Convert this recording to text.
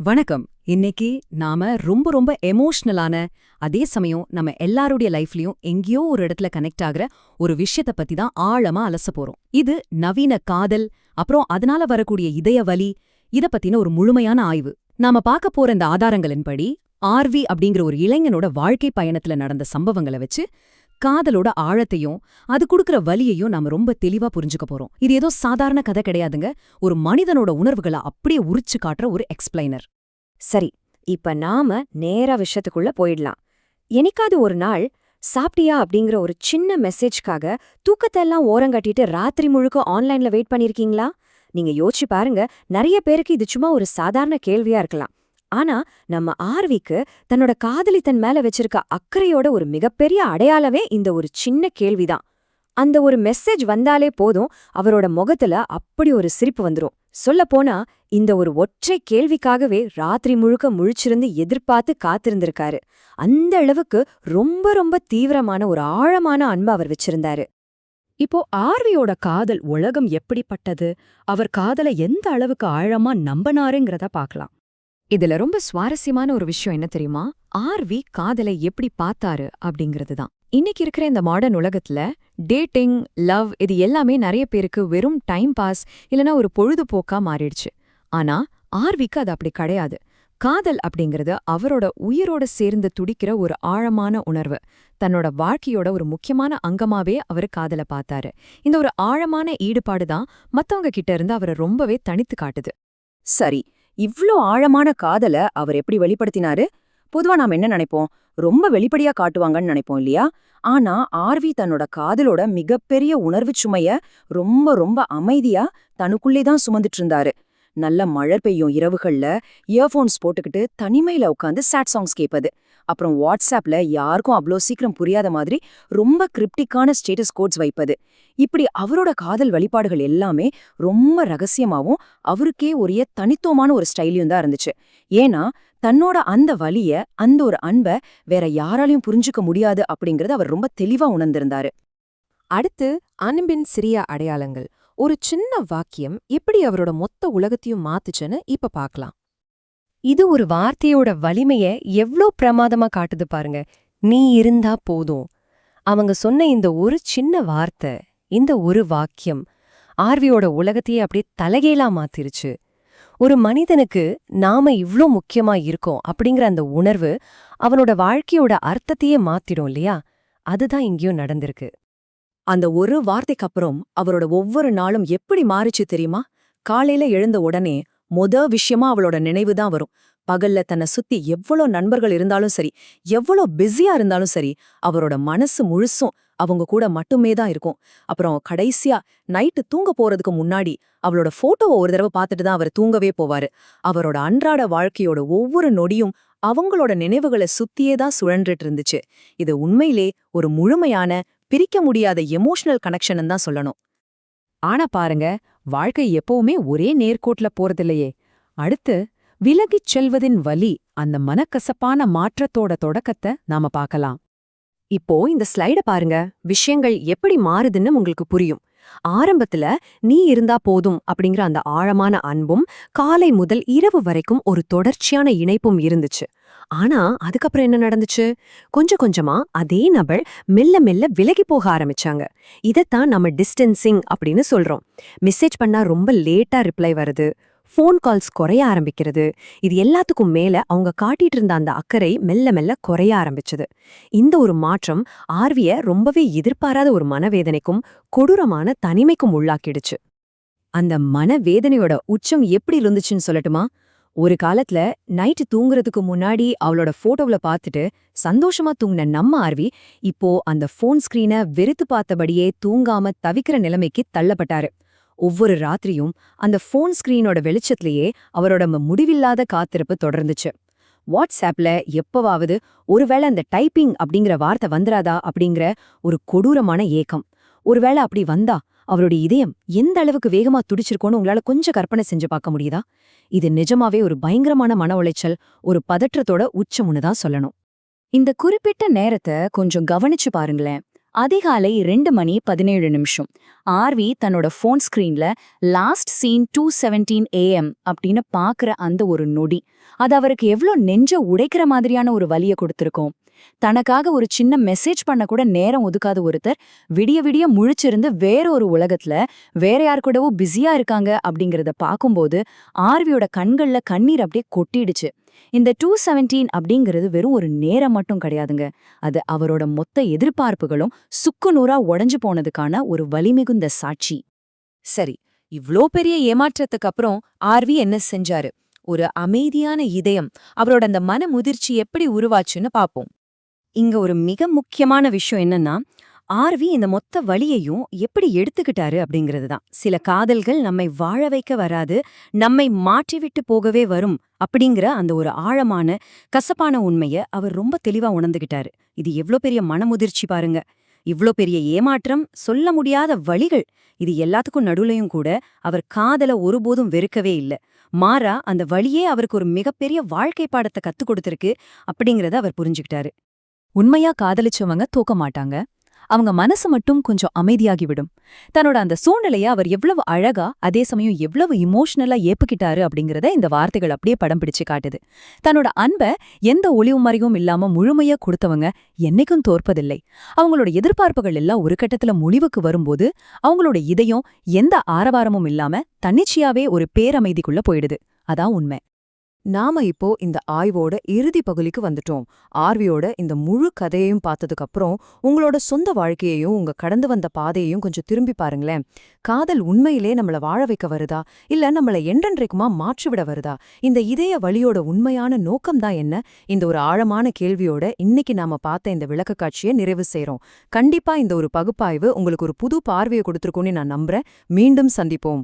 வணக்கம். இன்னைக்கு நாம ரொம்ப ரொம்ப எமோஷனலான, அதே சமயம் நம்ம எல்லாருடைய லைஃப்லயும் எங்கேயோ ஒரு இடத்துல கனெக்ட் ஆகுற ஒரு விஷயத்த பத்தி தான் ஆழமா அலச போறோம். இது நவீன காதல், அப்புறம் அதனால வரக்கூடிய இதய வலி, இத பத்தின ஒரு முழுமையான ஆய்வு. நாம பார்க்க போற இந்த ஆதாரங்களின்படி ஆர்வி அப்படிங்கிற ஒரு இளைஞனோட வாழ்க்கை பயணத்துல நடந்த சம்பவங்களை வச்சு காதலோட ஆழத்தையும் அது குடுக்கற வலியையும் நாம ரொம்ப தெளிவா புரிஞ்சுக்க போறோம். இது ஏதோ சாதாரண கதை கிடையாதுங்க. ஒரு மனிதனோட உணர்வுகளை அப்படியே உரிச்சு காட்டுற ஒரு எக்ஸ்பிளைனர். சரி, இப்ப நாம நேரா விஷயத்துக்குள்ள போயிடலாம். என்னைக்காவது ஒரு நாள் சாப்பிட்டியா அப்படிங்கிற ஒரு சின்ன மெசேஜ்க்காக தூக்கத்தெல்லாம் ஓரங்கட்டிட்டு ராத்திரி முழுக்க ஆன்லைன்ல வெயிட் பண்ணிருக்கீங்களா? நீங்க யோசிச்சு பாருங்க, நிறைய பேருக்கு இது சும்மா ஒரு சாதாரண கேள்வியா இருக்கலாம். ஆனா நம்ம ஆர்விக்கு தன்னோட காதலி தன் மேல வச்சிருக்க அக்கறையோட ஒரு மிகப்பெரிய அடையாளமே இந்த ஒரு சின்ன கேள்விதான். அந்த ஒரு மெசேஜ் வந்தாலே போதும், அவரோட முகத்துல அப்படி ஒரு சிரிப்பு வந்துரும். சொல்லப்போனா இந்த ஒரு ஒற்றை கேள்விக்காகவே ராத்திரி முழுக்க முழிச்சிருந்து எதிர்பார்த்து காத்திருந்திருக்காரு. அந்த அளவுக்கு ரொம்ப ரொம்ப தீவிரமான ஒரு ஆழமான அன்பு அவர் வச்சிருந்தாரு. இப்போ ஆர்வியோட காதல் உலகம் எப்படிப்பட்டது, அவர் காதலை எந்த அளவுக்கு ஆழமா நம்பினாருங்கிறத பார்க்கலாம். இதுல ரொம்ப சுவாரஸ்யமான ஒரு விஷயம் என்ன தெரியுமா? ஆர்வி காதலை எப்படி பார்த்தாரு அப்படிங்கிறது தான். இன்னைக்கு இருக்கிற இந்த மாடர்ன் உலகத்துல டேட்டிங், லவ் இது எல்லாமே நிறைய பேருக்கு வெறும் டைம் பாஸ் இல்லனா ஒரு பொழுதுபோக்கா மாறிடுச்சு. ஆனா ஆர்விக்கு அது அப்படி கிடையாது. காதல் அப்படிங்கிறது அவரோட உயிரோட சேர்ந்து துடிக்கிற ஒரு ஆழமான உணர்வு. தன்னோட வாழ்க்கையோட ஒரு முக்கியமான அங்கமாவே அவரு காதலை பார்த்தாரு. இந்த ஒரு ஆழமான ஈடுபாடு தான் மத்தவங்க கிட்ட இருந்து அவரை ரொம்பவே தனித்து காட்டுது. சரி, இவ்ளோ ஆழமான காதல அவர் எப்படி வெளிப்படுத்தினாரு? பொதுவா நாம என்ன நினைப்போம், ரொம்ப வெளிப்படையா காட்டுவாங்கன்னு நினைப்போம் இல்லையா? ஆனா ஆர்வி தன்னோட காதலோட மிகப்பெரிய உணர்வு சுமைய ரொம்ப ரொம்ப அமைதியா தனக்குள்ளே தான் சுமந்துட்டு இருந்தாரு. நல்ல மழை பெய்யும் இரவுகள்ல இயர்போன்ஸ் போட்டுக்கிட்டு தனிமையில உட்காந்து சேட் சாங்ஸ் கேட்பது, அப்புறம் வாட்ஸ்அப்ல யாருக்கும் அவ்வளோ சீக்கிரம் புரியாத மாதிரி ரொம்ப கிரிப்டிக்கான ஸ்டேட்டஸ் கோட்ஸ் வைப்பது, இப்படி அவரோட காதல் வழிபாடுகள் எல்லாமே ரொம்ப ரகசியமாவும் அவருக்கே உரிய தனித்துவமான ஒரு ஸ்டைலையும் தான் இருந்துச்சு. ஏன்னா தன்னோட அந்த வலிய, அந்த ஒரு அன்பை வேற யாராலையும் புரிஞ்சுக்க முடியாது அப்படிங்கறது அவர் ரொம்ப தெளிவா உணர்ந்திருந்தாரு. அடுத்து அன்பின் சிறிய அடையாளங்கள். ஒரு சின்ன வாக்கியம் எப்படி அவரோட மொத்த உலகத்தையும் மாத்துச்சுன்னு இப்ப பார்க்கலாம். இது ஒரு வார்த்தையோட வலிமைய எவ்ளோ பிரமாதமா காட்டுது பாருங்க. நீ இருந்தா போதும். அவங்க சொன்ன இந்த ஒரு சின்ன வார்த்தை, இந்த ஒரு வாக்கியம் ஆர்வியோட உலகத்தையே அப்படியே தலைகீழா மாத்திருச்சு. ஒரு மனிதனுக்கு நாம இவ்ளோ முக்கியமா இருக்கோம் அப்படிங்கிற அந்த உணர்வு அவனோட வாழ்க்கையோட அர்த்தத்தையே மாத்திடும் இல்லையா? அதுதான் இங்கேயும் நடந்திருக்கு. அந்த ஒரு வார்த்தைக்கு அப்புறம் அவரோட ஒவ்வொரு நாளும் எப்படி மாறிச்சு தெரியுமா? காலையில எழுந்த உடனே விஷயமா அவளோட நினைவு தான் வரும். பகல்ல தன்னை சுத்தி எவ்வளோ நண்பர்கள் இருந்தாலும் சரி, எவ்வளோ பிஸியா இருந்தாலும் சரி, அவரோட மனசு முழுசும் அவங்க கூட மட்டுமே தான் இருக்கும். அப்புறம் கடைசியா நைட்டு தூங்க போறதுக்கு முன்னாடி அவளோட போட்டோவை ஒரு தடவை பார்த்துட்டு தான் அவர் தூங்கவே போவாரு. அவரோட அன்றாட வாழ்க்கையோட ஒவ்வொரு நொடியும் அவங்களோட நினைவுகளை சுத்தியே தான் சுழன்றுட்டு இருந்துச்சு. இது உண்மையிலே ஒரு முழுமையான, பிரிக்க முடியாத எமோஷனல் கனெக்ஷன் தான் சொல்லணும். ஆனா பாருங்க, வாழ்க்கை எப்பவுமே ஒரே நேர்கோட்ல போறதில்லையே. அடுத்து விலகிச் செல்வதின் வலி, அந்த மனக்கசப்பான மாற்றத்தோட தொடக்கத்தை நாம பார்க்கலாம். இப்போ இந்த ஸ்லைட பாருங்க, விஷயங்கள் எப்படி மாறுதுன்னு உங்களுக்கு புரியும். ஆரம்பத்துல நீ இருந்தா போதும் அப்படிங்கிற அந்த ஆழமான அன்பும் காலை முதல் இரவு வரைக்கும் ஒரு தொடர்ச்சியான இணைப்பும் இருந்துச்சு. ஆனா அதுக்கப்புறம் என்ன நடந்துச்சு? கொஞ்சம் கொஞ்சமா அதே நபர் மெல்ல மெல்ல விலகி போக ஆரம்பிச்சாங்க. இதத்தான் நம்ம டிஸ்டன்சிங் அப்படின்னு சொல்றோம். மெசேஜ் பண்ணா ரொம்ப லேட்டா ரிப்ளை வருது, ஃபோன் கால்ஸ் குறைய ஆரம்பிக்கிறது. இது எல்லாத்துக்கும் மேல அவங்க காட்டிட்டு இருந்த அந்த அக்கறை மெல்ல மெல்ல குறைய ஆரம்பிச்சது. இந்த ஒரு மாற்றம் ஆர்விய ரொம்பவே எதிர்பாராத ஒரு மனவேதனைக்கும் கொடூரமான தனிமைக்கும் உள்ளாக்கிடுச்சு. அந்த மனவேதனையோட உச்சம் எப்படி இருந்துச்சுன்னு சொல்லட்டுமா? ஒரு காலத்துல நைட்டு தூங்குறதுக்கு முன்னாடி அவளோட போட்டோவுல பார்த்துட்டு சந்தோஷமா தூங்கின நம்ம ஆர்வி இப்போ அந்த போன் ஸ்கிரீனை வெறுத்து பார்த்தபடியே தூங்காம தவிக்கிற நிலைமைக்கு தள்ளப்பட்டாரு. ஒவ்வொரு ராத்திரியும் அந்த போன் ஸ்கிரீனோட வெளிச்சத்திலேயே அவரோட முடிவில்லாத காத்திருப்பு தொடர்ந்துச்சு. வாட்ஸ்அப்ல எப்பவாவது ஒருவேளை அந்த டைப்பிங் அப்படிங்கிற வார்த்தை வந்துராதா அப்படிங்கிற ஒரு கொடூரமான ஏக்கம். ஒருவேளை அப்படி வந்தா அவருடைய இதயம் எந்த அளவுக்கு வேகமா துடிச்சிருக்கோன்னு உங்களால கொஞ்சம் கற்பனை செஞ்சு பார்க்க முடியுதா? இது நிஜமாவே ஒரு பயங்கரமான மன உளைச்சல், ஒரு பதற்றத்தோட உச்சம்னு தான் சொல்லணும். இந்த குறிப்பிட்ட நேரத்தை கொஞ்சம் கவனிச்சு பாருங்களேன். அதிகாலை 2:17 ஆர்வி தன்னோட ஃபோன் ஸ்கிரீன்ல லாஸ்ட் சீன் 2:17 AM அப்படின்னு பாக்குற அந்த ஒரு நொடி அது அவருக்கு எவ்ளோ நெஞ்ச உடைக்கிற மாதிரியான ஒரு வலிய கொடுத்திருக்கும். தனக்காக ஒரு சின்ன மெசேஜ் பண்ண கூட நேரம் ஒதுக்காத ஒருத்தர் விடிய விடிய முழிச்சிருந்து வேற ஒரு உலகத்துல வேற யார் கூடவோ பிஸியா இருக்காங்க அப்படிங்கறத பாக்கும்போது ஆர்வியோட கண்கள்ல கண்ணீர் அப்படியே கொட்டிடுச்சு. இந்த 2:17 அப்படிங்கிறது வெறும் ஒரு நேரம் மட்டும் கிடையாதுங்க. அது அவரோட மொத்த எதிர்பார்ப்புகளும் சுக்குநூறா உடைஞ்சு போனதுக்கான ஒரு வலிமிகுந்த சாட்சி. சரி, இவ்ளோ பெரிய ஏமாற்றத்துக்கு அப்புறம் ஆர்வி என்ன செஞ்சாரு? ஒரு அமைதியான இதயம், அவரோட அந்த மன முதிர்ச்சி எப்படி உருவாச்சுன்னு பாப்போம். இங்க ஒரு மிக முக்கியமான விஷயம் என்னன்னா, ஆர்வி இந்த மொத்த வலியையும் எப்படி எடுத்துக்கிட்டாரு அப்படிங்கிறது தான். சில காதல்கள் நம்மை வாழ வைக்க வராது, நம்மை மாற்றிவிட்டு போகவே வரும் அப்படிங்கிற அந்த ஒரு ஆழமான கசப்பான உண்மைய அவர் ரொம்ப தெளிவா உணர்ந்துகிட்டாரு. இது எவ்ளோ பெரிய மனமுதிர்ச்சி பாருங்க. இவ்ளோ பெரிய ஏமாற்றம், சொல்ல முடியாத வலிகள், இது எல்லாத்துக்கும் நடுவுலயும் கூட அவர் காதல ஒருபோதும் வெறுக்கவே இல்ல. மாறா அந்த வலியே அவருக்கு ஒரு மிகப்பெரிய வாழ்க்கை பாடத்தை கத்துக் கொடுத்திருக்கு அப்படிங்கறத அவர் புரிஞ்சுக்கிட்டாரு. உண்மையா காதலிச்சவங்க தோக்க மாட்டாங்க. அவங்க மனசு மட்டும் கொஞ்சம் அமைதியாகிவிடும். தன்னோட அந்த சூழ்நிலைய அவர் எவ்வளவு அழகா, அதே சமயம் எவ்வளவு இமோஷனலா ஏப்புக்கிட்டாரு அப்படிங்கறத இந்த வார்த்தைகள் அப்படியே படம் பிடிச்சு காட்டுது. தன்னோட அன்ப எந்த ஒளிவு மறைவும் இல்லாம முழுமையா கொடுத்தவங்க என்னைக்கும் தோற்பதில்லை. அவங்களோட எதிர்பார்ப்புகள் எல்லாம் ஒரு கட்டத்துல முடிவுக்கு வரும்போது அவங்களோட இதயம் எந்த ஆரவாரமும் இல்லாம தன்னிச்சையாவே ஒரு பேரமைதிக்குள்ள போயிடுது. அதான் உண்மை. நாம இப்போ இந்த ஆய்வோட இறுதி பகுதிக்கு வந்துட்டோம். ஆர்வியோட இந்த முழு கதையையும் பார்த்ததுக்கு அப்புறம் உங்களோட சொந்த வாழ்க்கையையும் உங்க கடந்து வந்த பாதையையும் கொஞ்சம் திரும்பி பாருங்களேன். காதல் உண்மையிலே நம்மள வாழ வைக்க வருதா, இல்ல நம்மள என்றென்றைக்குமா மாற்றிவிட வருதா? இந்த இதய வலியோட உண்மையான நோக்கம்தான் என்ன? இந்த ஒரு ஆழமான கேள்வியோட இன்னைக்கு நாம பார்த்த இந்த விளக்க காட்சியை நிறைவு செய்றோம். கண்டிப்பா இந்த ஒரு பகுப்பாய்வு உங்களுக்கு ஒரு புது பார்வையை கொடுத்திருக்கும்னு நான் நம்புறேன். மீண்டும் சந்திப்போம்.